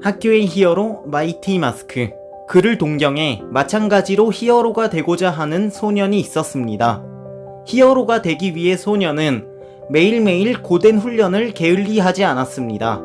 학교의 히어로 마이티 마스크. 그를 동경해 마찬가지로 히어로가 되고자 하는 소년이 있었습니다. 히어로가 되기 위해 소년은 매일매일 고된 훈련을 게을리하지 않았습니다.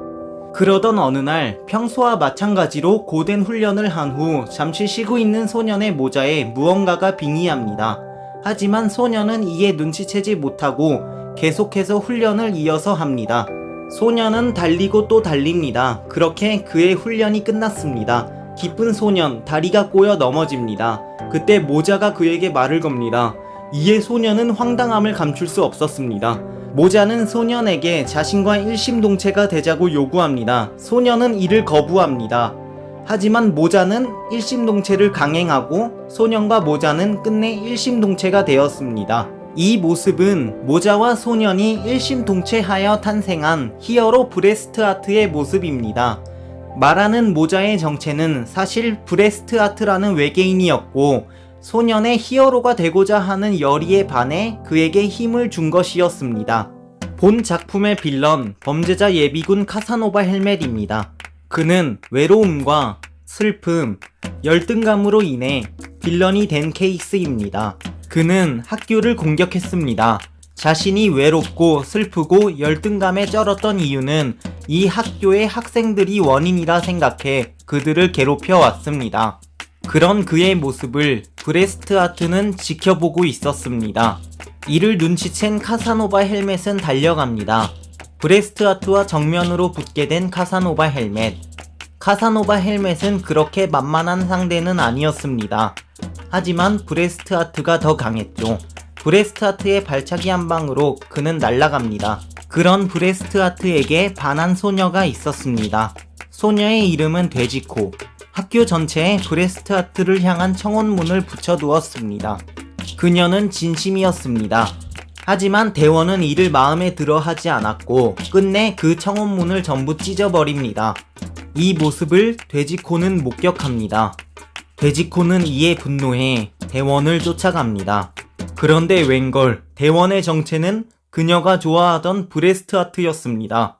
그러던 어느 날 평소와 마찬가지로 고된 훈련을 한 후 잠시 쉬고 있는 소년의 모자에 무언가가 빙의합니다. 하지만 소년은 이에 눈치채지 못하고 계속해서 훈련을 이어서 합니다. 소년은 달리고 또 달립니다. 그렇게 그의 훈련이 끝났습니다. 기쁜 소년, 다리가 꼬여 넘어집니다. 그때 모자가 그에게 말을 겁니다. 이에 소년은 황당함을 감출 수 없었습니다. 모자는 소년에게 자신과 일심동체가 되자고 요구합니다. 소년은 이를 거부합니다. 하지만 모자는 일심동체를 강행하고 소년과 모자는 끝내 일심동체가 되었습니다. 이 모습은 모자와 소년이 일심동체하여 탄생한 히어로 브레스트하트의 모습입니다. 말하는 모자의 정체는 사실 브레스트하트라는 외계인이었고 소년의 히어로가 되고자 하는 열의에 반해 그에게 힘을 준 것이었습니다. 본 작품의 빌런, 범죄자 예비군 카사노바 헬멧입니다. 그는 외로움과 슬픔, 열등감으로 인해 빌런이 된 케이스입니다. 그는 학교를 공격했습니다. 자신이 외롭고 슬프고 열등감에 쩔었던 이유는 이 학교의 학생들이 원인이라 생각해 그들을 괴롭혀 왔습니다. 그런 그의 모습을 브레스트하트는 지켜보고 있었습니다. 이를 눈치챈 카사노바 헬멧은 달려갑니다. 브레스트하트와 정면으로 붙게 된 카사노바 헬멧. 카사노바 헬멧은 그렇게 만만한 상대는 아니었습니다. 하지만 브레스트하트가 더 강했죠. 브레스트하트의 발차기 한 방으로 그는 날아갑니다. 그런 브레스트하트에게 반한 소녀가 있었습니다. 소녀의 이름은 돼지코. 학교 전체에 브레스트하트를 향한 청혼문을 붙여두었습니다. 그녀는 진심이었습니다. 하지만 대원은 이를 마음에 들어 하지 않았고 끝내 그 청혼문을 전부 찢어버립니다. 이 모습을 돼지코는 목격합니다. 돼지코는 이에 분노해 대원을 쫓아갑니다. 그런데 웬걸 대원의 정체는 그녀가 좋아하던 브레스트하트였습니다.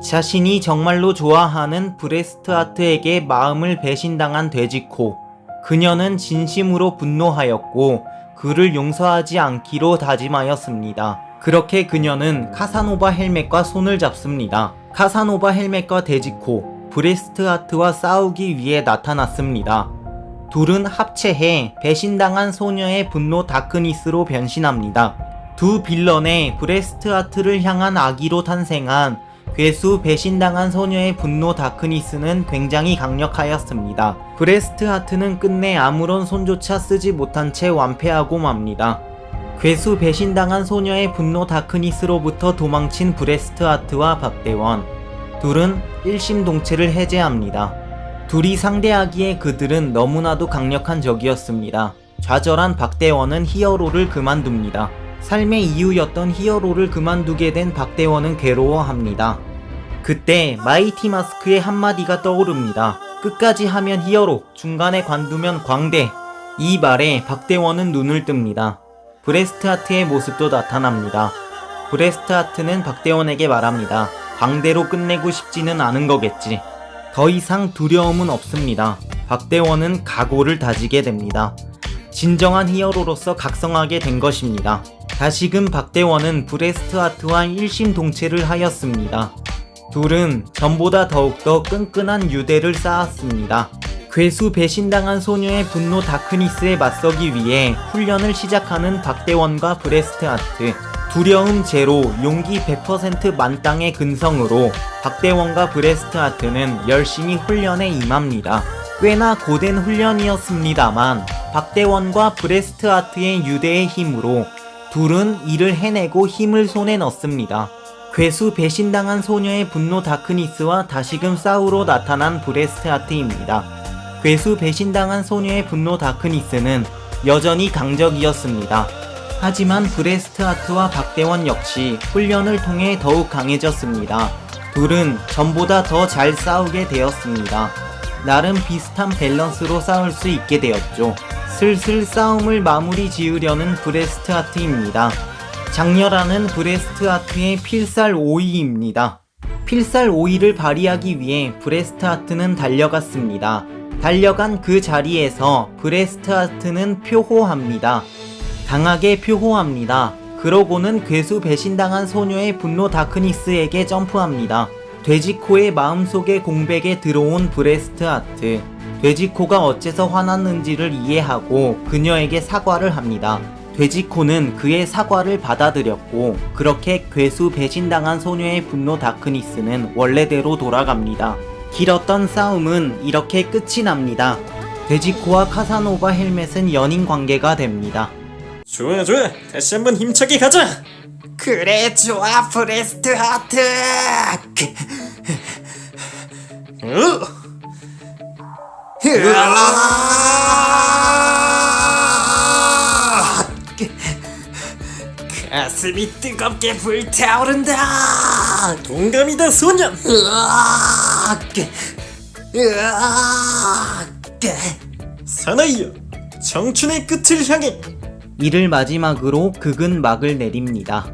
자신이 정말로 좋아하는 브레스트하트에게 마음을 배신당한 돼지코. 그녀는 진심으로 분노하였고 그를 용서하지 않기로 다짐하였습니다. 그렇게 그녀는 카사노바 헬멧과 손을 잡습니다. 카사노바 헬멧과 돼지코, 브레스트하트와 싸우기 위해 나타났습니다. 둘은 합체해 배신당한 소녀의 분노 다크니스로 변신합니다. 두 빌런의 브레스트하트를 향한 악의로 탄생한 괴수 배신당한 소녀의 분노 다크니스는 굉장히 강력하였습니다. 브레스트하트는 끝내 아무런 손조차 쓰지 못한 채 완패하고 맙니다. 괴수 배신당한 소녀의 분노 다크니스로부터 도망친 브레스트하트와 박대원. 둘은 일심동체를 해제합니다. 둘이 상대하기에 그들은 너무나도 강력한 적이었습니다. 좌절한 박대원은 히어로를 그만둡니다. 삶의 이유였던 히어로를 그만두게 된 박대원은 괴로워합니다. 그때 마이티 마스크의 한마디가 떠오릅니다. 끝까지 하면 히어로, 중간에 관두면 광대. 이 말에 박대원은 눈을 뜹니다. 브레스트하트의 모습도 나타납니다. 브레스트하트는 박대원에게 말합니다. 광대로 끝내고 싶지는 않은 거겠지. 더 이상 두려움은 없습니다. 박대원은 각오를 다지게 됩니다. 진정한 히어로로서 각성하게 된 것입니다. 다시금 박대원은 브레스트하트와 일심동체를 하였습니다. 둘은 전보다 더욱더 끈끈한 유대를 쌓았습니다. 괴수 배신당한 소녀의 분노 다크니스에 맞서기 위해 훈련을 시작하는 박대원과 브레스트하트. 두려움 제로, 용기 100% 만땅의 근성으로 박대원과 브레스트하트는 열심히 훈련에 임합니다. 꽤나 고된 훈련이었습니다만 박대원과 브레스트하트의 유대의 힘으로 둘은 이를 해내고 힘을 손에 넣습니다. 괴수 배신당한 소녀의 분노 다크니스와 다시금 싸우러 나타난 브레스트하트입니다. 괴수 배신당한 소녀의 분노 다크니스는 여전히 강적이었습니다. 하지만 브레스트하트와 박대원 역시 훈련을 통해 더욱 강해졌습니다. 둘은 전보다 더 잘 싸우게 되었습니다. 나름 비슷한 밸런스로 싸울 수 있게 되었죠. 슬슬 싸움을 마무리 지으려는 브레스트하트입니다. 장렬하는 브레스트하트의 필살 5위입니다. 필살 5위를 발휘하기 위해 브레스트하트는 달려갔습니다. 달려간 그 자리에서 브레스트하트는 표호합니다. 강하게 표호합니다. 그러고는 괴수 배신당한 소녀의 분노 다크니스에게 점프합니다. 돼지코의 마음속의 공백에 들어온 브레스트하트. 돼지코가 어째서 화났는지를 이해하고 그녀에게 사과를 합니다. 돼지코는 그의 사과를 받아들였고 그렇게 괴수 배신당한 소녀의 분노 다크니스는 원래대로 돌아갑니다. 길었던 싸움은 이렇게 끝이 납니다. 돼지코와 카사노바 헬멧은 연인 관계가 됩니다. 좋아 좋아, 다시 한번 힘차게 가자. 그래 좋아 브레스트하트. 가슴이 뜨겁게 불타오른다. 동감이다 소년. 사나이여, 청춘의 끝을 향해. 이를 마지막으로 극은 막을 내립니다.